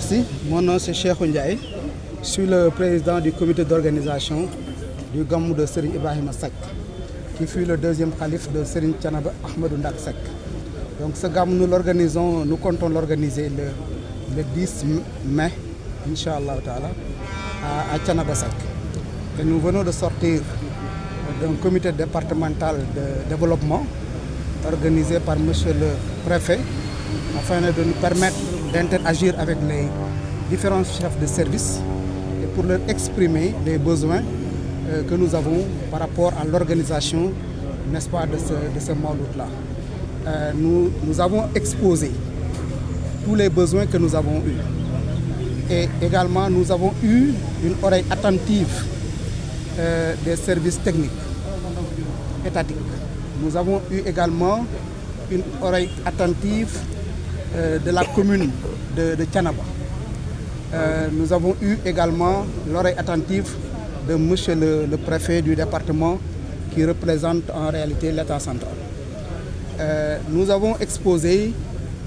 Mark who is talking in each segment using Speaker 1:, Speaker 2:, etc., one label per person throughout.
Speaker 1: Merci. Mon nom c'est Cheikh Ndiaye. Je suis le président du comité d'organisation du Gamou de Serigne Ibrahima Seck, qui fut le deuxième calife de Serigne Thiénaba Ahmadou Ndak Seck. Donc ce Gamou, nous comptons l'organiser le 10 mai, Inch'Allah Ta'ala, à Thiénaba Seck. Et nous venons de sortir d'un comité départemental de développement organisé par monsieur le préfet afin de nous permettre d'interagir avec les différents chefs de service et pour leur exprimer les besoins que nous avons par rapport à l'organisation, n'est-ce pas, de ce mawlud-là. Nous avons exposé tous les besoins que nous avons eus. Et également, nous avons eu une oreille attentive des services techniques étatiques. Nous avons eu également une oreille attentive de la commune de Thiénaba. Nous avons eu également l'oreille attentive de monsieur le préfet du département qui représente en réalité l'État central. Nous avons exposé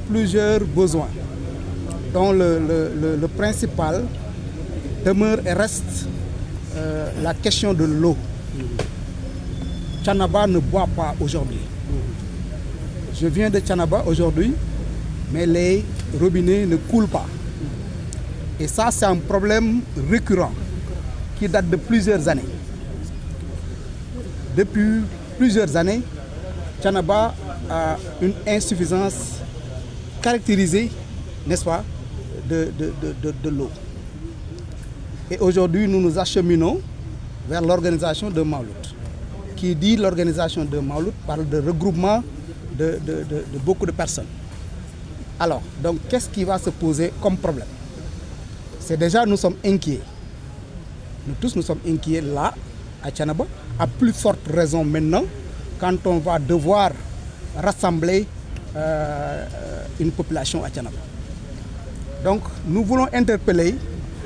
Speaker 1: plusieurs besoins, dont le principal demeure et reste la question de l'eau. Thiénaba ne boit pas aujourd'hui. Je viens de Thiénaba aujourd'hui, mais les robinets ne coulent pas. Et ça, c'est un problème récurrent qui date de plusieurs années. Depuis plusieurs années, Thiénaba a une insuffisance caractérisée, n'est-ce pas, de l'eau. Et aujourd'hui, nous nous acheminons vers l'organisation de Mawlud. Qui dit l'organisation de Mawlud parle de regroupement de beaucoup de personnes. Alors, donc, qu'est-ce qui va se poser comme problème? C'est déjà, nous sommes inquiets. Nous tous, nous sommes inquiets là, à Thiénaba, à plus forte raison maintenant, quand on va devoir rassembler une population à Thiénaba. Donc, nous voulons interpeller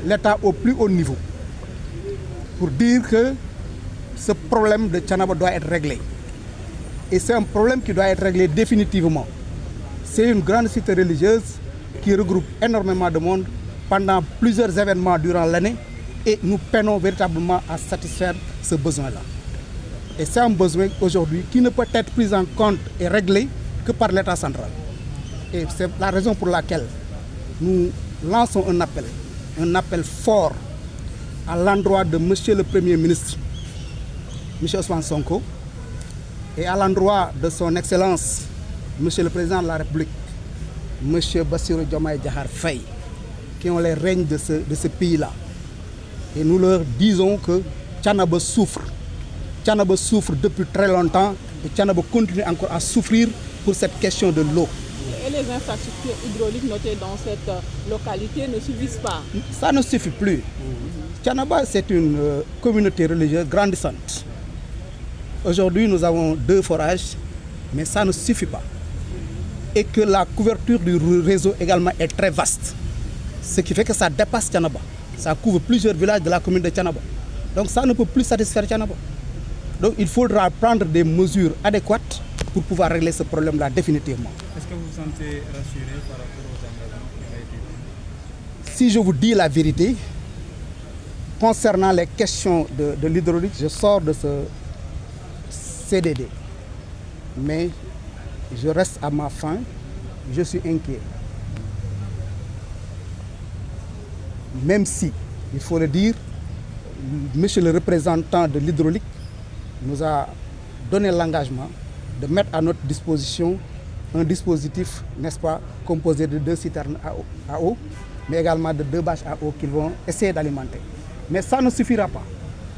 Speaker 1: l'État au plus haut niveau pour dire que ce problème de Thiénaba doit être réglé. Et c'est un problème qui doit être réglé définitivement. C'est une grande cité religieuse qui regroupe énormément de monde pendant plusieurs événements durant l'année et nous peinons véritablement à satisfaire ce besoin-là. Et c'est un besoin aujourd'hui qui ne peut être pris en compte et réglé que par l'État central. Et c'est la raison pour laquelle nous lançons un appel fort à l'endroit de monsieur le Premier ministre, monsieur Ousmane Sonko, et à l'endroit de son Excellence, monsieur le Président de la République, monsieur Bassirou Diomaye Diakhar Faye, qui ont les règnes de ce pays-là. Et nous leur disons que Thiénaba souffre. Thiénaba souffre depuis très longtemps et Thiénaba continue encore à souffrir pour cette question de l'eau.
Speaker 2: Et les infrastructures hydrauliques notées dans cette localité ne suffisent pas?
Speaker 1: Ça ne suffit plus. Thiénaba, c'est une communauté religieuse grandissante. Aujourd'hui, nous avons 2 forages, mais ça ne suffit pas. Et que la couverture du réseau également est très vaste. Ce qui fait que ça dépasse Thiénaba. Ça couvre plusieurs villages de la commune de Thiénaba. Donc ça ne peut plus satisfaire Thiénaba. Donc il faudra prendre des mesures adéquates pour pouvoir régler ce problème-là définitivement.
Speaker 3: Est-ce que vous vous sentez rassuré par rapport aux engagements qui ont été pris?
Speaker 1: Si je vous dis la vérité, concernant les questions de l'hydraulique, je sors de ce CDD. Mais je reste à ma faim, je suis inquiet. Même si, il faut le dire, monsieur le représentant de l'hydraulique nous a donné l'engagement de mettre à notre disposition un dispositif, n'est-ce pas, composé de 2 citernes à eau, mais également de 2 bâches à eau qu'ils vont essayer d'alimenter. Mais ça ne suffira pas.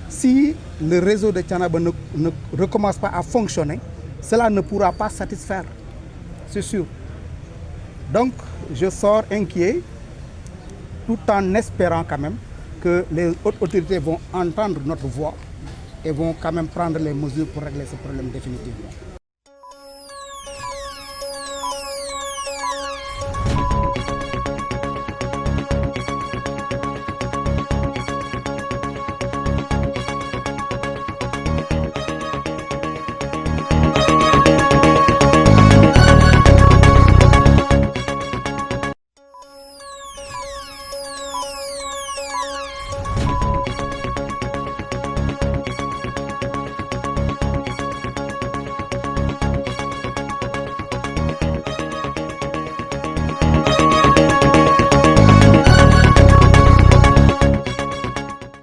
Speaker 1: Si le réseau de Thiénaba ne recommence pas à fonctionner, cela ne pourra pas satisfaire, c'est sûr. Donc, je sors inquiet, tout en espérant quand même que les hautes autorités vont entendre notre voix et vont quand même prendre les mesures pour régler ce problème définitivement.